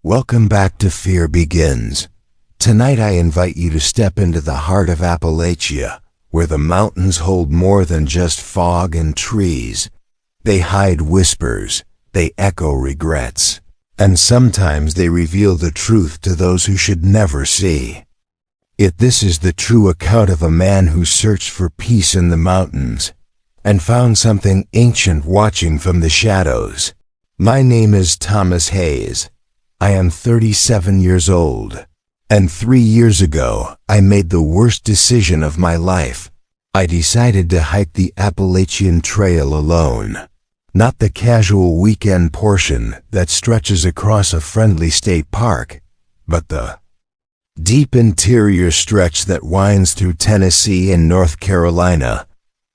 Welcome back to Fear Begins. Tonight I invite you to step into the heart of Appalachia, where the mountains hold more than just fog and trees. They hide whispers, they echo regrets, and sometimes they reveal the truth to those who should never see. This is the true account of a man who searched for peace in the mountains and found something ancient watching from the shadows. My name is Thomas Hayes. I am 37 years old, and 3 years ago I made the worst decision of my life. I decided to hike the Appalachian Trail alone. Not the casual weekend portion that stretches across a friendly state park, but the deep interior stretch that winds through Tennessee and North Carolina,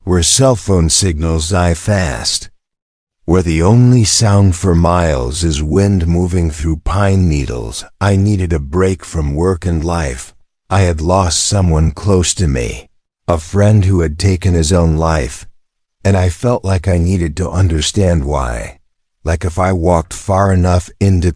where cell phone signals die fast, where the only sound for miles is wind moving through pine needles. I needed a break from work and life. I had lost someone close to me, a friend who had taken his own life, and I felt like I needed to understand why. Like if I walked far enough into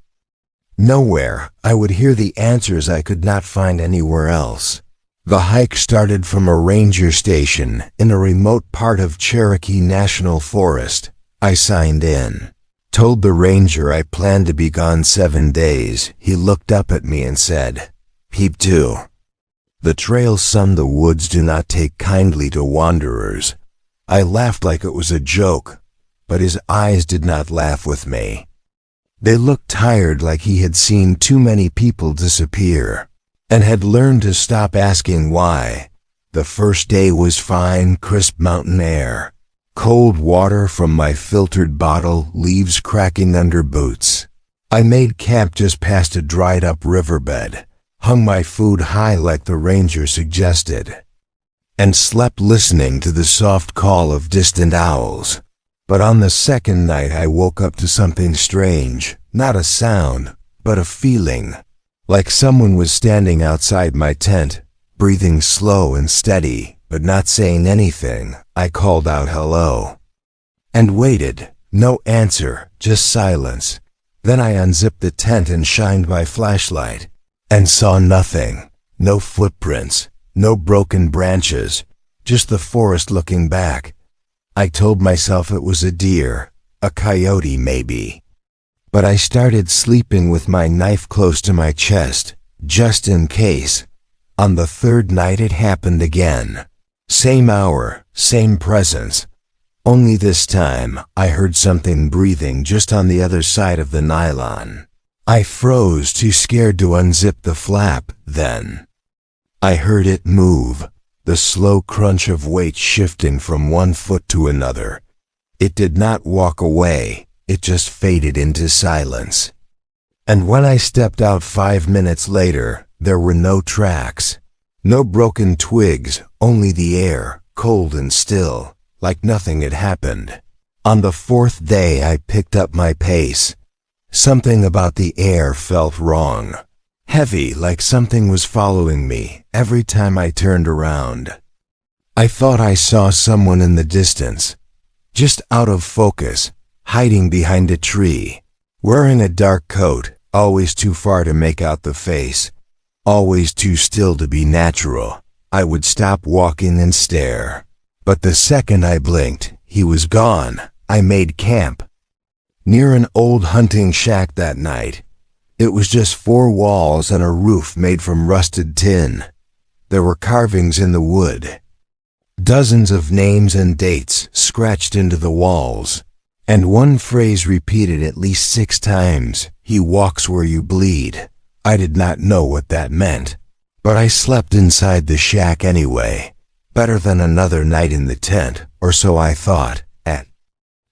nowhere, I would hear the answers I could not find anywhere else. The hike started from a ranger station in a remote part of Cherokee National Forest. I signed in, told the ranger I planned to be gone 7 days. He looked up at me and said, "Peep too. The trail's son, the woods do not take kindly to wanderers." I laughed like it was a joke, but his eyes did not laugh with me. They looked tired, like he had seen too many people disappear, and had learned to stop asking why. The first day was fine, crisp mountain air, cold water from my filtered bottle, leaves cracking under boots. I made camp just past a dried-up riverbed, hung my food high like the ranger suggested, and slept listening to the soft call of distant owls. But on the second night I woke up to something strange, not a sound, but a feeling, like someone was standing outside my tent, breathing slow and steady, but not saying anything. I called out hello, and waited. No answer, just silence. Then I unzipped the tent and shined my flashlight, and saw nothing. No footprints, no broken branches, just the forest looking back. I told myself it was a deer, a coyote maybe. But I started sleeping with my knife close to my chest, just in case. On the third night it happened again. Same hour, same presence. Only this time, I heard something breathing just on the other side of the nylon. I froze, too scared to unzip the flap. Then I heard it move, the slow crunch of weight shifting from one foot to another. It did not walk away. It just faded into silence. And when I stepped out 5 minutes later, there were no tracks. No broken twigs, only the air, cold and still, like nothing had happened. On the fourth day I picked up my pace. Something about the air felt wrong. Heavy, like something was following me every time I turned around. I thought I saw someone in the distance, just out of focus, hiding behind a tree, wearing a dark coat, always too far to make out the face, always too still to be natural. I would stop walking and stare. But the second I blinked, he was gone. I made camp near an old hunting shack that night. It was just 4 walls and a roof made from rusted tin. There were carvings in the wood, dozens of names and dates scratched into the walls, and one phrase repeated at least 6 times: "He walks where you bleed." I did not know what that meant, but I slept inside the shack anyway. Better than another night in the tent, or so I thought. At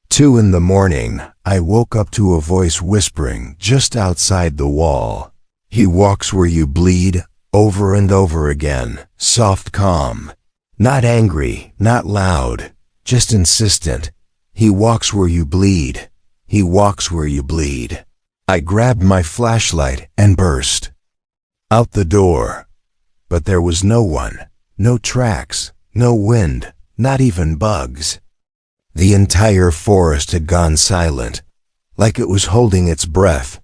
2 in the morning, I woke up to a voice whispering just outside the wall. "He walks where you bleed," over and over again, soft, calm. Not angry, not loud, just insistent. "He walks where you bleed. He walks where you bleed." I grabbed my flashlight and burst out the door. But there was no one, no tracks, no wind, not even bugs. The entire forest had gone silent, like it was holding its breath.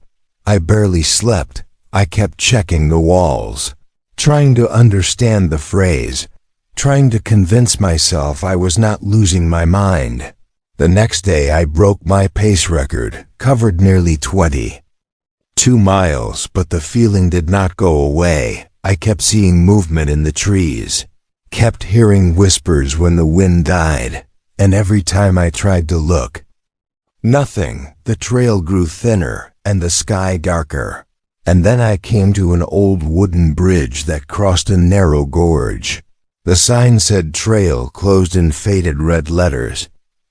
I barely slept. I kept checking the walls, trying to understand the phrase, trying to convince myself I was not losing my mind. The next day I broke my pace record, covered nearly 22 miles, but the feeling did not go away. I kept seeing movement in the trees, kept hearing whispers when the wind died, and every time I tried to look, nothing. The trail grew thinner and the sky darker. And then I came to an old wooden bridge that crossed a narrow gorge. The sign said trail closed in faded red letters,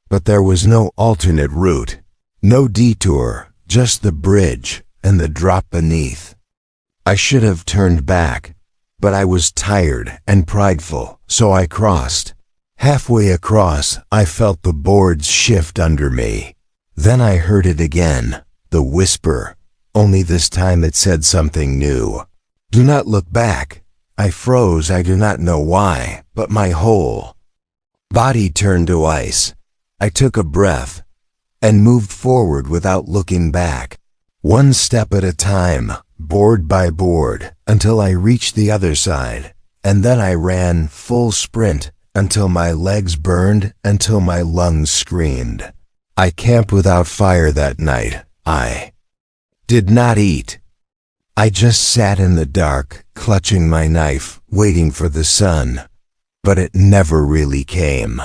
but there was no alternate route, no detour, just the bridge and the drop beneath. I should have turned back, but I was tired and prideful, so I crossed. Halfway across, I felt the boards shift under me. Then I heard it again, the whisper, only this time it said something new. Do not look back. I froze. I do not know why, but my whole body turned to ice. I took a breath and moved forward without looking back, one step at a time, board by board, until I reached the other side, and then I ran full sprint until my legs burned, until my lungs screamed. I camped without fire that night. I did not eat. I just sat in the dark, clutching my knife, waiting for the sun. But it never really came.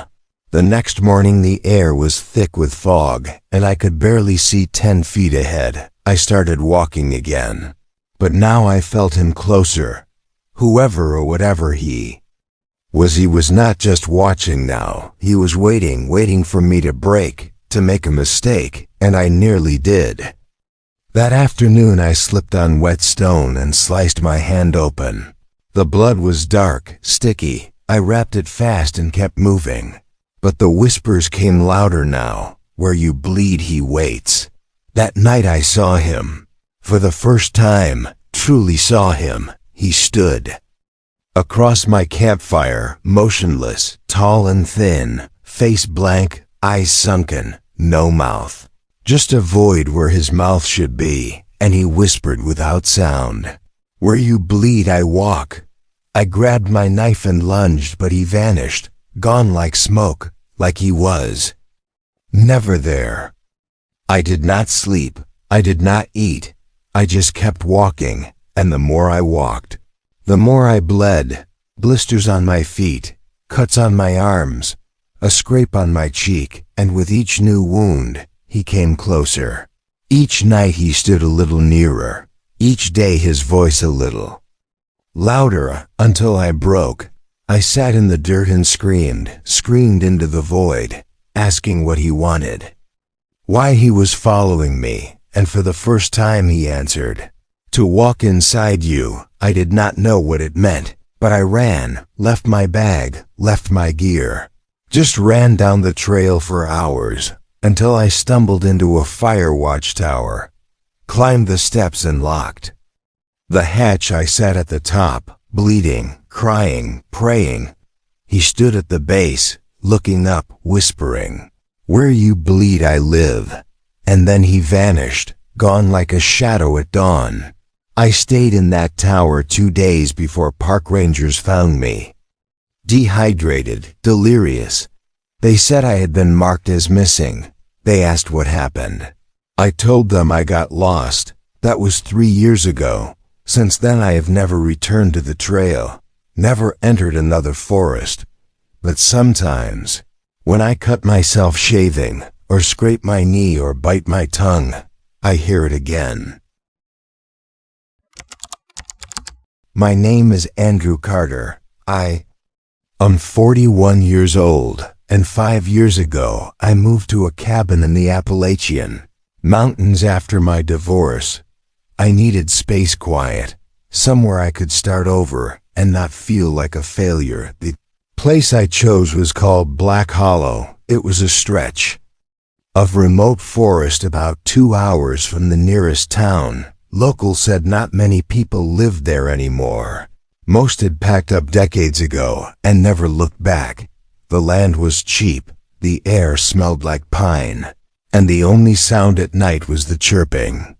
The next morning the air was thick with fog, and I could barely see 10 feet ahead. I started walking again. But now I felt him closer. Whoever or whatever he was not just watching now. He was waiting for me to break, to make a mistake, and I nearly did. That afternoon I slipped on wet stone and sliced my hand open. The blood was dark, sticky. I wrapped it fast and kept moving. But the whispers came louder now. Where you bleed, he waits. That night I saw him. For the first time, truly saw him. He stood across my campfire, motionless, tall and thin, face blank, eyes sunken, no mouth. Just a void where his mouth should be, and he whispered without sound. Where you bleed, I walk. I grabbed my knife and lunged, but he vanished, gone like smoke, like he was never there. I did not sleep. I did not eat. I just kept walking, and the more I walked, the more I bled. Blisters on my feet, cuts on my arms, a scrape on my cheek, and with each new wound, he came closer. Each night he stood a little nearer. Each day his voice a little louder, until I broke. I sat in the dirt and screamed into the void, asking what he wanted, why he was following me, and for the first time he answered, to walk inside you. I did not know what it meant, but I ran, left my bag, left my gear, just ran down the trail for hours, until I stumbled into a fire watchtower, climbed the steps and locked the hatch. I sat at the top, bleeding, crying, praying. He stood at the base, looking up, whispering, where you bleed, I live. And then he vanished, gone like a shadow at dawn. I stayed in that tower 2 days before park rangers found me. Dehydrated, delirious. They said I had been marked as missing. They asked what happened. I told them I got lost. That was 3 years ago. Since then I have never returned to the trail, never entered another forest. But sometimes, when I cut myself shaving, or scrape my knee or bite my tongue, I hear it again. My name is Andrew Carter. I'm 41 years old, and 5 years ago I moved to a cabin in the Appalachian Mountains after my divorce. I needed space, quiet, somewhere I could start over and not feel like a failure. The place I chose was called Black Hollow. It was a stretch of remote forest about 2 hours from the nearest town. Locals said not many people lived there anymore. Most had packed up decades ago and never looked back. The land was cheap, the air smelled like pine, and the only sound at night was the chirping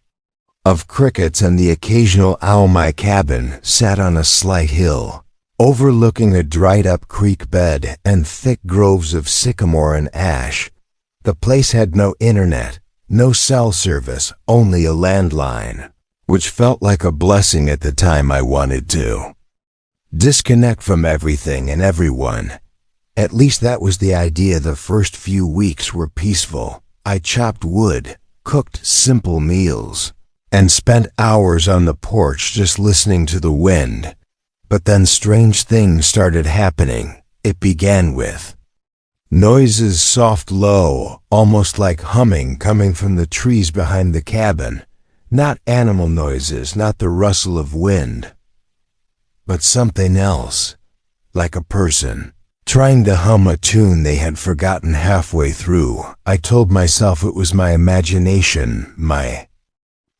of crickets and the occasional owl. My cabin sat on a slight hill, overlooking a dried-up creek bed and thick groves of sycamore and ash. The place had no internet, no cell service, only a landline, which felt like a blessing at the time. I wanted to disconnect from everything and everyone. At least that was the idea. The first few weeks were peaceful. I chopped wood, cooked simple meals, and spent hours on the porch just listening to the wind. But then strange things started happening. It began with noises, soft, low, almost like humming coming from the trees behind the cabin. Not animal noises, not the rustle of wind, but something else, like a person trying to hum a tune they had forgotten halfway through. I told myself it was my imagination, my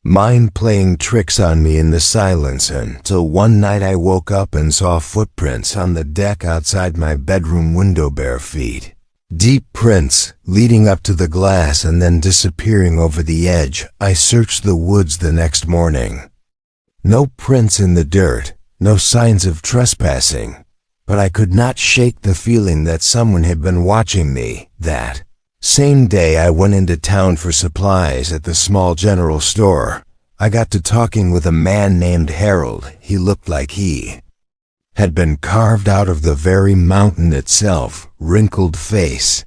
mind playing tricks on me in the silence, until one night I woke up and saw footprints on the deck outside my bedroom window, bare feet. Deep prints leading up to the glass and then disappearing over the edge. I searched the woods the next morning. No prints in the dirt, no signs of trespassing, but I could not shake the feeling that someone had been watching me. That same day I went into town for supplies at the small general store. I got to talking with a man named Harold. He looked like he had been carved out of the very mountain itself. Wrinkled face,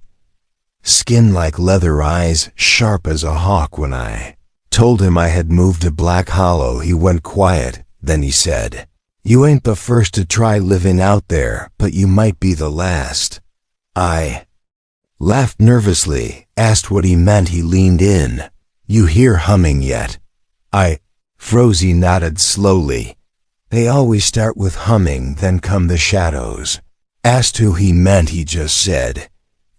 skin like leather, eyes sharp as a hawk. When I told him I had moved to Black Hollow, he went quiet. Then he said, "You ain't the first to try living out there, but you might be the last." I laughed nervously, asked what he meant. He leaned in. "You hear humming yet?" I froze. He nodded slowly. "They always start with humming, then come the shadows." Asked who he meant. He just said,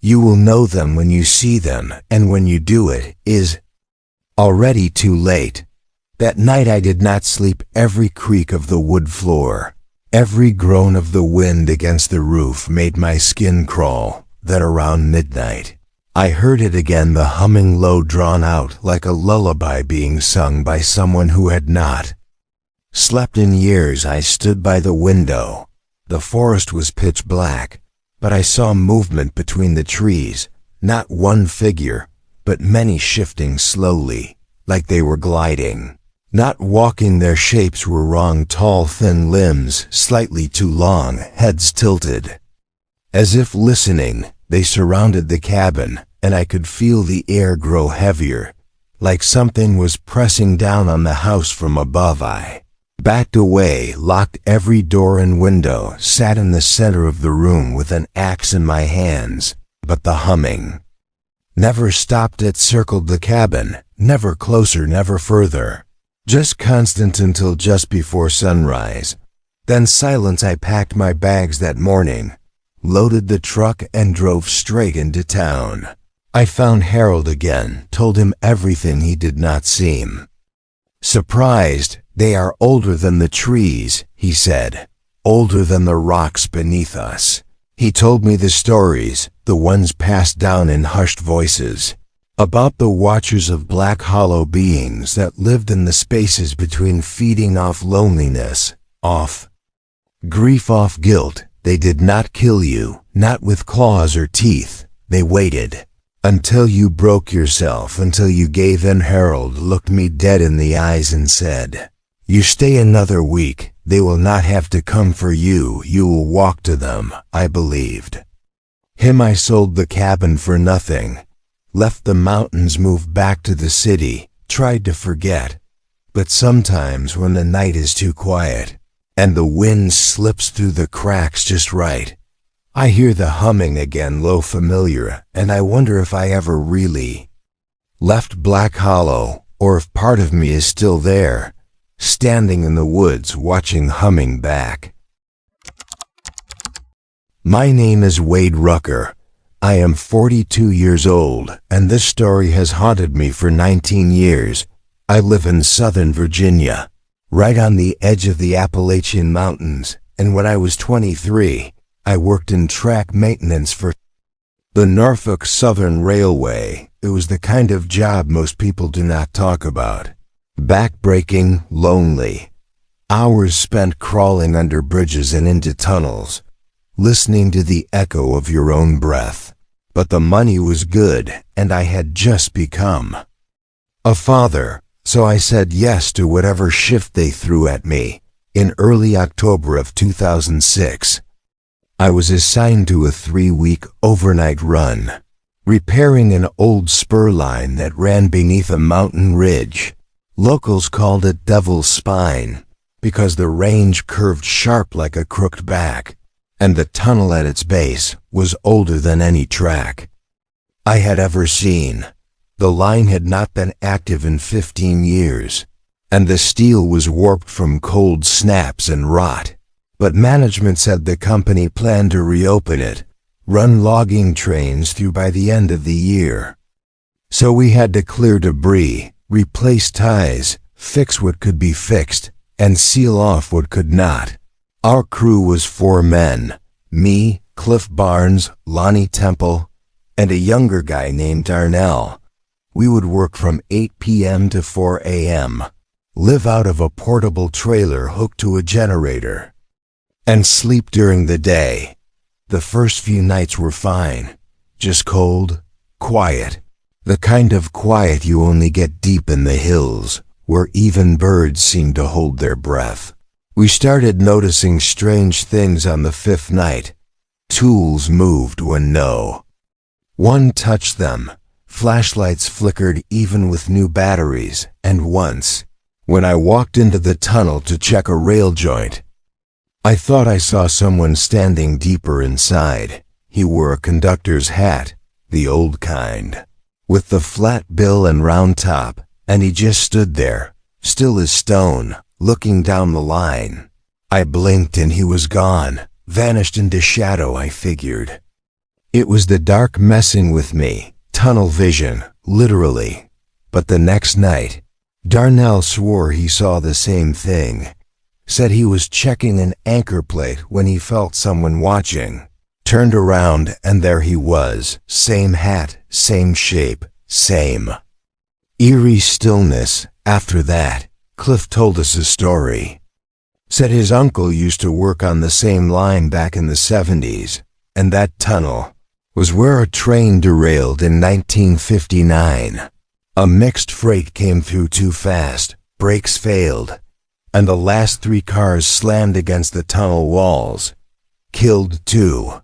"You will know them when you see them, and when you do it is already too late." That night I did not sleep. Every creak of the wood floor, every groan of the wind against the roof made my skin crawl. Then around midnight, I heard it again, the humming, low, drawn out, like a lullaby being sung by someone who had not slept in years. I stood by the window. The forest was pitch black, but I saw movement between the trees. Not one figure, but many, shifting slowly, like they were gliding. Not walking, their shapes were wrong. Tall, thin limbs, slightly too long, heads tilted. As if listening, they surrounded the cabin, and I could feel the air grow heavier, like something was pressing down on the house from above. I backed away, locked every door and window, sat in the center of the room with an axe in my hands. But the humming never stopped. It circled the cabin, never closer, never further. Just constant until just before sunrise. Then silence. I packed my bags that morning, loaded the truck, and drove straight into town. I found Harold again, told him everything. He did not seem surprised. "They are older than the trees," he said, "older than the rocks beneath us." He told me the stories, the ones passed down in hushed voices, about the watchers of Black Hollow, beings that lived in the spaces between, feeding off loneliness, off grief, off guilt. They did not kill you, not with claws or teeth. They waited until you broke yourself, until you gave in. Harold looked me dead in the eyes and said, "You stay another week. They will not have to come for you. You will walk to them." I believed him. I sold the cabin for nothing, left the mountains, moved back to the city, tried to forget. But sometimes when the night is too quiet, and the wind slips through the cracks just right, I hear the humming again, low, familiar, and I wonder if I ever really left Black Hollow, or if part of me is still there, standing in the woods watching, humming back. My name is Wade Rucker. I am 42 years old, and this story has haunted me for 19 years. I live in Southern Virginia, right on the edge of the Appalachian Mountains, and when I was 23, I worked in track maintenance for the Norfolk Southern Railway. It was the kind of job most people do not talk about. Backbreaking, lonely. Hours spent crawling under bridges and into tunnels, listening to the echo of your own breath. But the money was good, and I had just become a father, so I said yes to whatever shift they threw at me. In early October of 2006, I was assigned to a 3-week overnight run, repairing an old spur line that ran beneath a mountain ridge. Locals called it Devil's Spine because the range curved sharp like a crooked back, and the tunnel at its base was older than any track I had ever seen. The line had not been active in 15 years, and the steel was warped from cold snaps and rot. But management said the company planned to reopen it, run logging trains through by the end of the year. So we had to clear debris, replace ties, fix what could be fixed, and seal off what could not. Our crew was 4 men, me, Cliff Barnes, Lonnie Temple, and a younger guy named Darnell. We would work from 8 p.m. to 4 a.m., live out of a portable trailer hooked to a generator, and sleep during the day. The first few nights were fine, just cold, quiet, the kind of quiet you only get deep in the hills, where even birds seem to hold their breath. We started noticing strange things on the 5th night. Tools moved when no one touched them. Flashlights flickered even with new batteries, and once, when I walked into the tunnel to check a rail joint, I thought I saw someone standing deeper inside. He wore a conductor's hat, the old kind, with the flat bill and round top, and he just stood there, still as stone, looking down the line. I blinked and he was gone, vanished into shadow, I figured. It was the dark messing with me, tunnel vision, literally. But the next night, Darnell swore he saw the same thing. Said he was checking an anchor plate when he felt someone watching. Turned around and there he was, same hat, same shape, same eerie stillness. After that, Cliff told us his story. Said his uncle used to work on the same line back in the 70s, and that tunnel was where a train derailed in 1959. A mixed freight came through too fast, brakes failed, and the last 3 cars slammed against the tunnel walls. Killed 2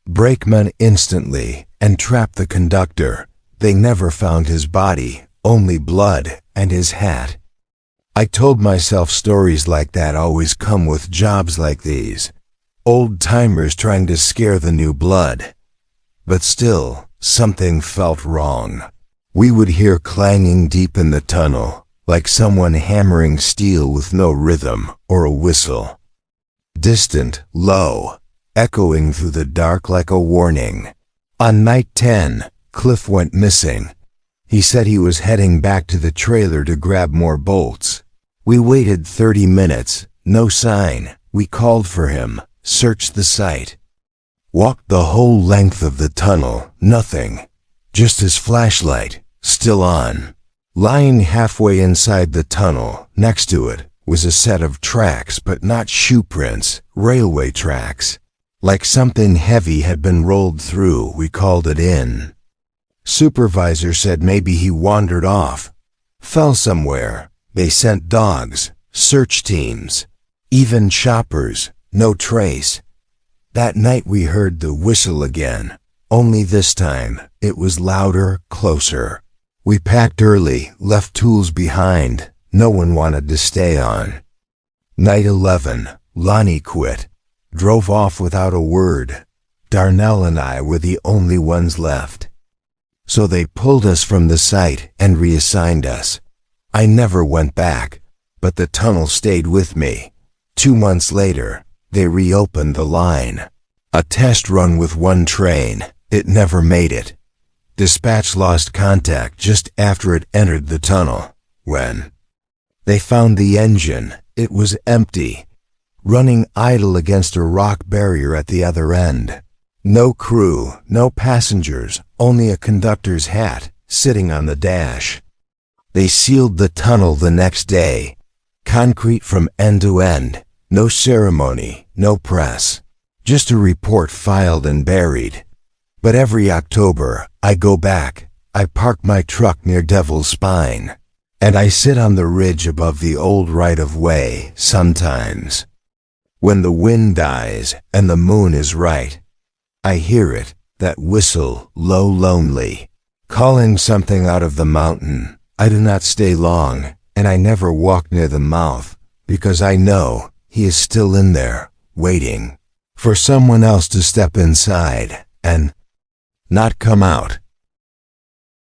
brakemen instantly and trapped the conductor. They never found his body, only blood and his hat. I told myself stories like that always come with jobs like these. Old-timers trying to scare the new blood. But still, something felt wrong. We would hear clanging deep in the tunnel, like someone hammering steel with no rhythm or a whistle. Distant, low, echoing through the dark like a warning. On night 10, Cliff went missing. He said he was heading back to the trailer to grab more bolts. We waited 30 minutes, no sign. We called for him, searched the site. Walked the whole length of the tunnel, nothing. Just his flashlight, still on. Lying halfway inside the tunnel, next to it, was a set of tracks, but not shoe prints, railway tracks. Like something heavy had been rolled through. We called it in. Supervisor said maybe he wandered off, fell somewhere. They sent dogs, search teams, even choppers, no trace. That night we heard the whistle again, only this time it was louder, closer. We packed early, left tools behind. No one wanted to stay on. Night 11, Lonnie quit, drove off without a word. Darnell and I were the only ones left. So they pulled us from the site and reassigned us. I never went back, but the tunnel stayed with me. 2 months later, they reopened the line. A test run with 1 train. It never made it. Dispatch lost contact just after it entered the tunnel. When they found the engine, it was empty, running idle against a rock barrier at the other end. No crew, no passengers, only a conductor's hat sitting on the dash. They sealed the tunnel the next day. Concrete from end to end. No ceremony, no press. Just a report filed and buried. But every October, I go back. I park my truck near Devil's Spine. And I sit on the ridge above the old right-of-way, sometimes. When the wind dies and the moon is right, I hear it, that whistle, low, lonely, calling something out of the mountain. I do not stay long, and I never walk near the mouth, because I know he is still in there, waiting for someone else to step inside and not come out.